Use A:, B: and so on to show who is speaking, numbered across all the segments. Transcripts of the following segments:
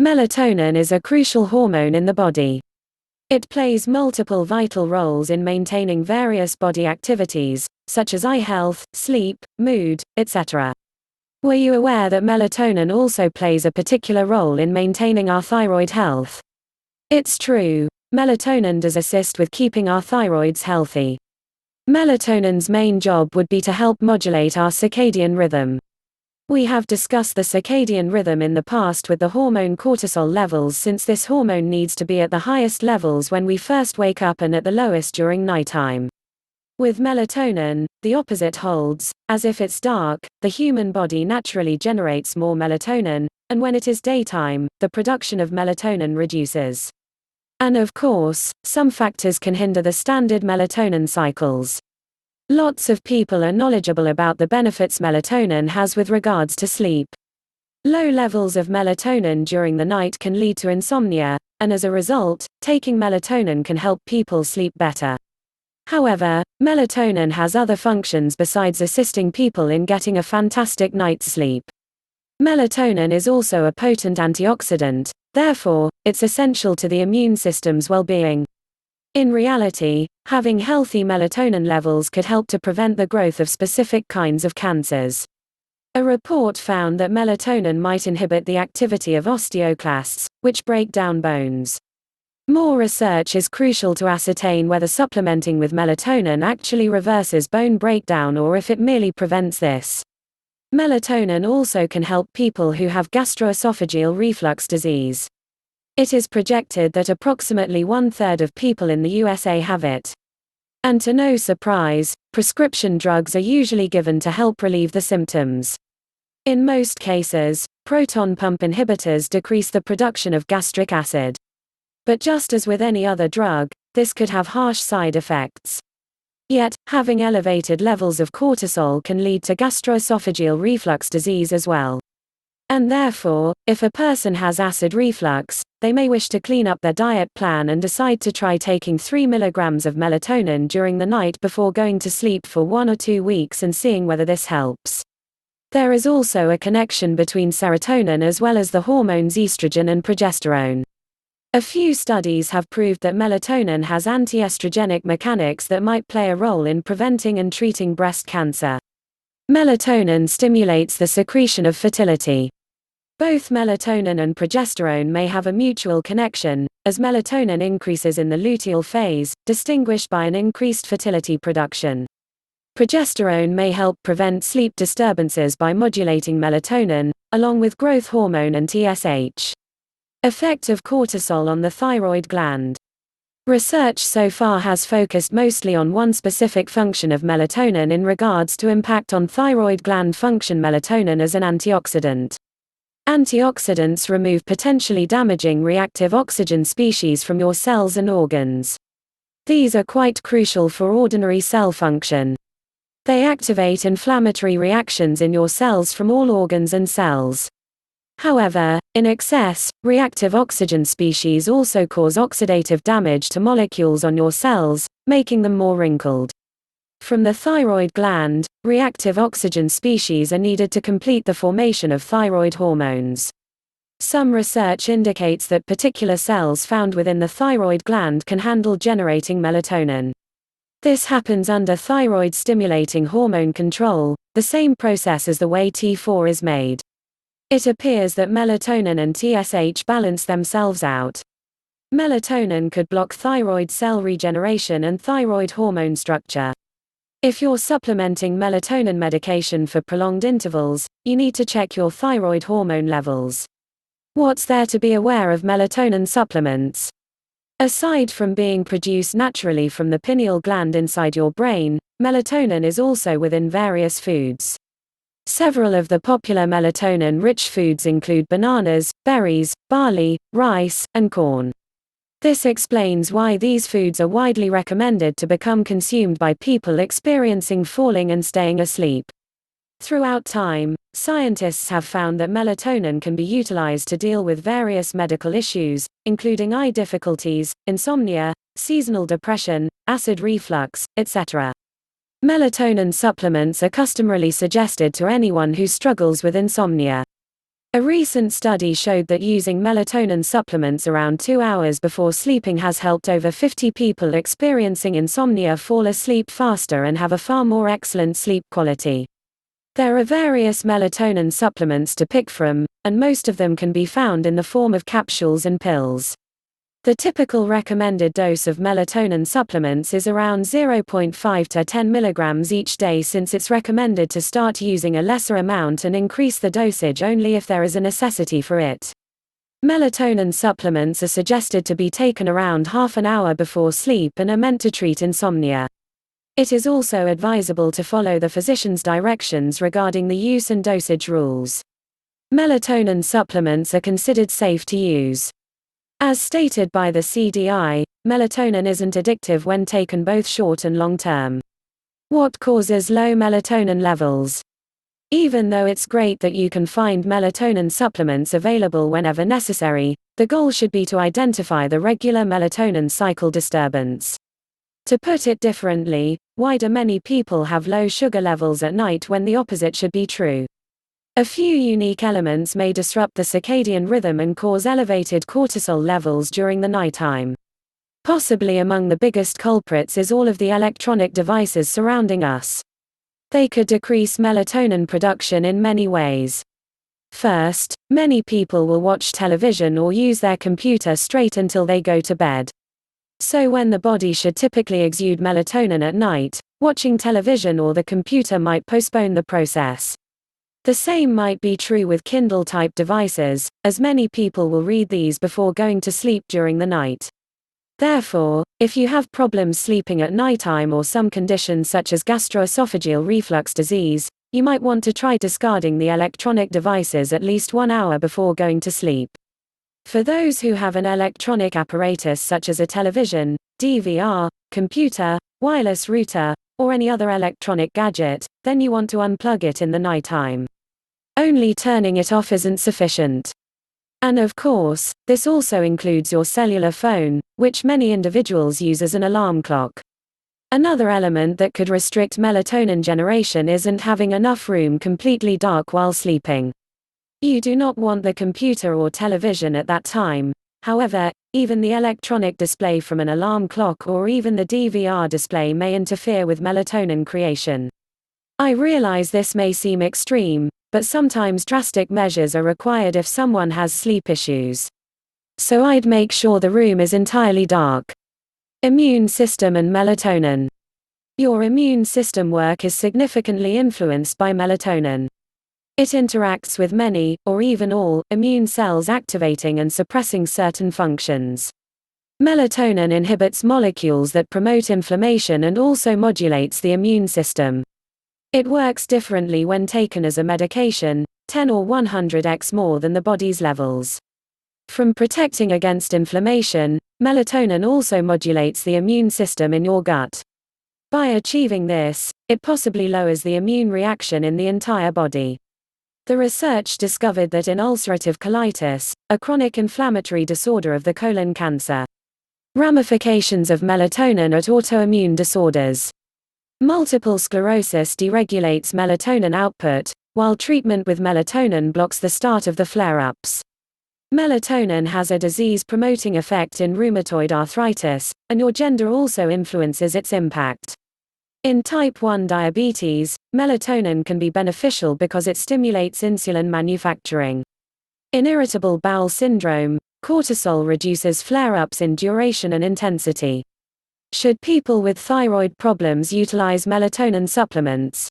A: Melatonin is a crucial hormone in the body. It plays multiple vital roles in maintaining various body activities, such as eye health, sleep, mood, etc. Were you aware that melatonin also plays a particular role in maintaining our thyroid health? It's true. Melatonin does assist with keeping our thyroids healthy. Melatonin's main job would be to help modulate our circadian rhythm. We have discussed the circadian rhythm in the past with the hormone cortisol levels, since this hormone needs to be at the highest levels when we first wake up and at the lowest during nighttime. With melatonin, the opposite holds. As if it's dark, the human body naturally generates more melatonin, and when it is daytime, the production of melatonin reduces. And of course, some factors can hinder the standard melatonin cycles. Lots of people are knowledgeable about the benefits melatonin has with regards to sleep. Low levels of melatonin during the night can lead to insomnia, and as a result, taking melatonin can help people sleep better. However, melatonin has other functions besides assisting people in getting a fantastic night's sleep. Melatonin is also a potent antioxidant, therefore, it's essential to the immune system's well-being. In reality, having healthy melatonin levels could help to prevent the growth of specific kinds of cancers. A report found that melatonin might inhibit the activity of osteoclasts, which break down bones. More research is crucial to ascertain whether supplementing with melatonin actually reverses bone breakdown or if it merely prevents this. Melatonin also can help people who have gastroesophageal reflux disease. It is projected that approximately 1/3 of people in the USA have it. And to no surprise, prescription drugs are usually given to help relieve the symptoms. In most cases, proton pump inhibitors decrease the production of gastric acid. But just as with any other drug, this could have harsh side effects. Yet, having elevated levels of cortisol can lead to gastroesophageal reflux disease as well. And therefore, if a person has acid reflux, they may wish to clean up their diet plan and decide to try taking 3 mg of melatonin during the night before going to sleep for 1 or 2 weeks and seeing whether this helps. There is also a connection between serotonin as well as the hormones estrogen and progesterone. A few studies have proved that melatonin has anti-estrogenic mechanics that might play a role in preventing and treating breast cancer. Melatonin stimulates the secretion of fertility. Both melatonin and progesterone may have a mutual connection, as melatonin increases in the luteal phase, distinguished by an increased fertility production. Progesterone may help prevent sleep disturbances by modulating melatonin, along with growth hormone and TSH. Effect of cortisol on the thyroid gland. Research so far has focused mostly on one specific function of melatonin in regards to impact on thyroid gland function: melatonin as an antioxidant. Antioxidants remove potentially damaging reactive oxygen species from your cells and organs. These are quite crucial for ordinary cell function. They activate inflammatory reactions in your cells from all organs and cells. However, in excess, reactive oxygen species also cause oxidative damage to molecules on your cells, making them more wrinkled. From the thyroid gland, reactive oxygen species are needed to complete the formation of thyroid hormones. Some research indicates that particular cells found within the thyroid gland can handle generating melatonin. This happens under thyroid-stimulating hormone control, the same process as the way T4 is made. It appears that melatonin and TSH balance themselves out. Melatonin could block thyroid cell regeneration and thyroid hormone structure. If you're supplementing melatonin medication for prolonged intervals, you need to check your thyroid hormone levels. What's there to be aware of melatonin supplements? Aside from being produced naturally from the pineal gland inside your brain, melatonin is also within various foods. Several of the popular melatonin-rich foods include bananas, berries, barley, rice, and corn. This explains why these foods are widely recommended to become consumed by people experiencing falling and staying asleep. Throughout time, scientists have found that melatonin can be utilized to deal with various medical issues, including eye difficulties, insomnia, seasonal depression, acid reflux, etc. Melatonin supplements are customarily suggested to anyone who struggles with insomnia. A recent study showed that using melatonin supplements around 2 hours before sleeping has helped over 50 people experiencing insomnia fall asleep faster and have a far more excellent sleep quality. There are various melatonin supplements to pick from, and most of them can be found in the form of capsules and pills. The typical recommended dose of melatonin supplements is around 0.5 to 10 mg each day, since it's recommended to start using a lesser amount and increase the dosage only if there is a necessity for it. Melatonin supplements are suggested to be taken around half an hour before sleep and are meant to treat insomnia. It is also advisable to follow the physician's directions regarding the use and dosage rules. Melatonin supplements are considered safe to use. As stated by the CDI, melatonin isn't addictive when taken both short and long term. What causes low melatonin levels? Even though it's great that you can find melatonin supplements available whenever necessary, the goal should be to identify the regular melatonin cycle disturbance. To put it differently, why do many people have low sugar levels at night when the opposite should be true? A few unique elements may disrupt the circadian rhythm and cause elevated cortisol levels during the nighttime. Possibly among the biggest culprits is all of the electronic devices surrounding us. They could decrease melatonin production in many ways. First, many people will watch television or use their computer straight until they go to bed. So when the body should typically exude melatonin at night, watching television or the computer might postpone the process. The same might be true with Kindle-type devices, as many people will read these before going to sleep during the night. Therefore, if you have problems sleeping at nighttime or some conditions such as gastroesophageal reflux disease, you might want to try discarding the electronic devices at least 1 hour before going to sleep. For those who have an electronic apparatus such as a television, DVR, computer, wireless router, or any other electronic gadget, then you want to unplug it in the nighttime. Only turning it off isn't sufficient. And of course, this also includes your cellular phone, which many individuals use as an alarm clock. Another element that could restrict melatonin generation isn't having enough room completely dark while sleeping. You do not want the computer or television at that time. However, even the electronic display from an alarm clock or even the DVR display may interfere with melatonin creation. I realize this may seem extreme, but sometimes drastic measures are required if someone has sleep issues. So I'd make sure the room is entirely dark. Immune system and melatonin. Your immune system work is significantly influenced by melatonin. It interacts with many, or even all, immune cells, activating and suppressing certain functions. Melatonin inhibits molecules that promote inflammation and also modulates the immune system. It works differently when taken as a medication, 10 or 100x more than the body's levels. From protecting against inflammation, melatonin also modulates the immune system in your gut. By achieving this, it possibly lowers the immune reaction in the entire body. The research discovered that in ulcerative colitis, a chronic inflammatory disorder of the colon cancer, ramifications of melatonin at autoimmune disorders. Multiple sclerosis deregulates melatonin output, while treatment with melatonin blocks the start of the flare-ups. Melatonin has a disease-promoting effect in rheumatoid arthritis, and your gender also influences its impact. In type 1 diabetes, melatonin can be beneficial because it stimulates insulin manufacturing. In irritable bowel syndrome, cortisol reduces flare-ups in duration and intensity. Should people with thyroid problems utilize melatonin supplements?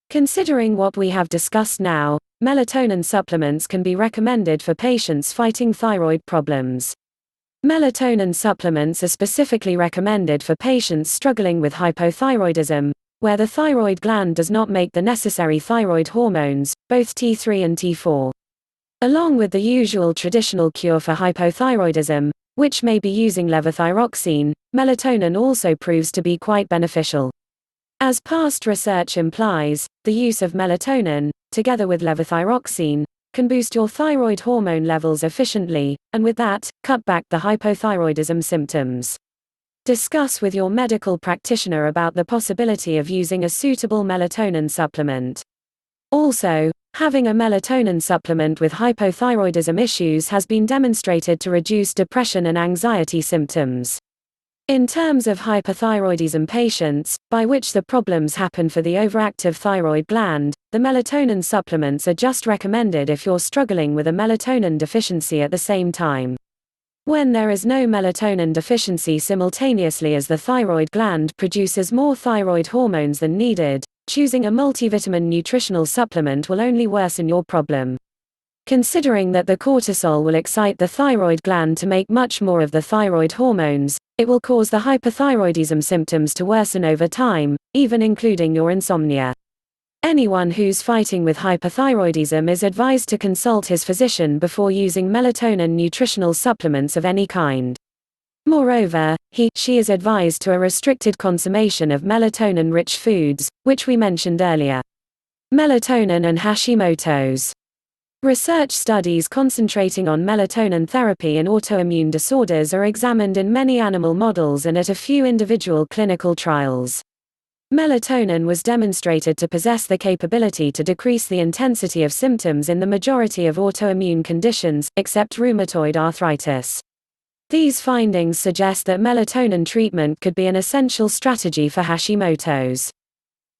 A: Considering what we have discussed now, melatonin supplements can be recommended for patients fighting thyroid problems. Melatonin supplements are specifically recommended for patients struggling with hypothyroidism, where the thyroid gland does not make the necessary thyroid hormones, both T3 and T4. Along with the usual traditional cure for hypothyroidism, which may be using levothyroxine, melatonin also proves to be quite beneficial. As past research implies, the use of melatonin, together with levothyroxine, can boost your thyroid hormone levels efficiently, and with that, cut back the hypothyroidism symptoms. Discuss with your medical practitioner about the possibility of using a suitable melatonin supplement. Also, Having a melatonin supplement with hypothyroidism issues has been demonstrated to reduce depression and anxiety symptoms. In terms of hyperthyroidism patients, by which the problems happen for the overactive thyroid gland, the melatonin supplements are just recommended if you're struggling with a melatonin deficiency at the same time. When there is no melatonin deficiency simultaneously as the thyroid gland produces more thyroid hormones than needed, choosing a multivitamin nutritional supplement will only worsen your problem. Considering that the cortisol will excite the thyroid gland to make much more of the thyroid hormones, it will cause the hyperthyroidism symptoms to worsen over time, even including your insomnia. Anyone who's fighting with hyperthyroidism is advised to consult his physician before using melatonin nutritional supplements of any kind. Moreover, she is advised to a restricted consumption of melatonin-rich foods, which we mentioned earlier. Melatonin and Hashimoto's. Research studies concentrating on melatonin therapy in autoimmune disorders are examined in many animal models and at a few individual clinical trials. Melatonin was demonstrated to possess the capability to decrease the intensity of symptoms in the majority of autoimmune conditions, except rheumatoid arthritis. These findings suggest that melatonin treatment could be an essential strategy for Hashimoto's.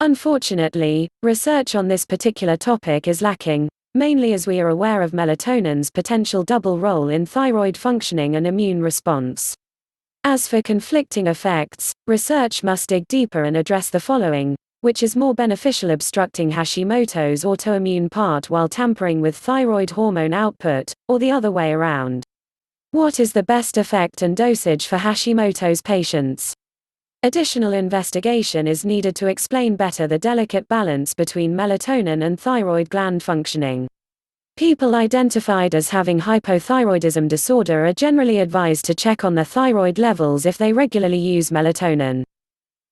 A: Unfortunately, research on this particular topic is lacking, mainly as we are aware of melatonin's potential double role in thyroid functioning and immune response. As for conflicting effects, research must dig deeper and address the following: which is more beneficial, obstructing Hashimoto's autoimmune part while tampering with thyroid hormone output, or the other way around? What is the best effect and dosage for Hashimoto's patients? Additional investigation is needed to explain better the delicate balance between melatonin and thyroid gland functioning. People identified as having hypothyroidism disorder are generally advised to check on their thyroid levels if they regularly use melatonin.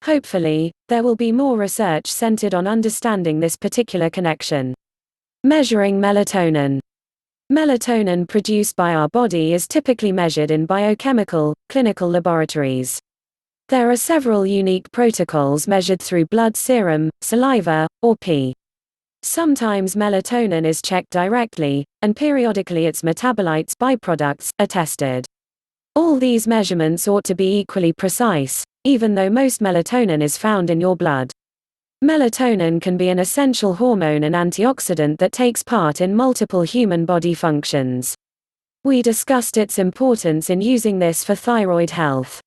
A: Hopefully, there will be more research centered on understanding this particular connection. Measuring melatonin. Melatonin produced by our body is typically measured in biochemical, clinical laboratories. There are several unique protocols measured through blood serum, saliva, or pee. Sometimes melatonin is checked directly, and periodically its metabolites byproducts are tested. All these measurements ought to be equally precise, even though most melatonin is found in your blood. Melatonin can be an essential hormone and antioxidant that takes part in multiple human body functions. We discussed its importance in using this for thyroid health.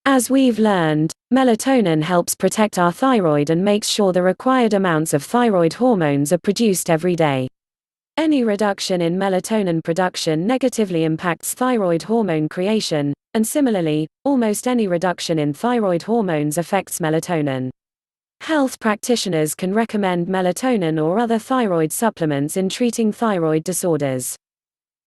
A: As we've learned, melatonin helps protect our thyroid and makes sure the required amounts of thyroid hormones are produced every day. Any reduction in melatonin production negatively impacts thyroid hormone creation, and similarly, almost any reduction in thyroid hormones affects melatonin. Health practitioners can recommend melatonin or other thyroid supplements in treating thyroid disorders.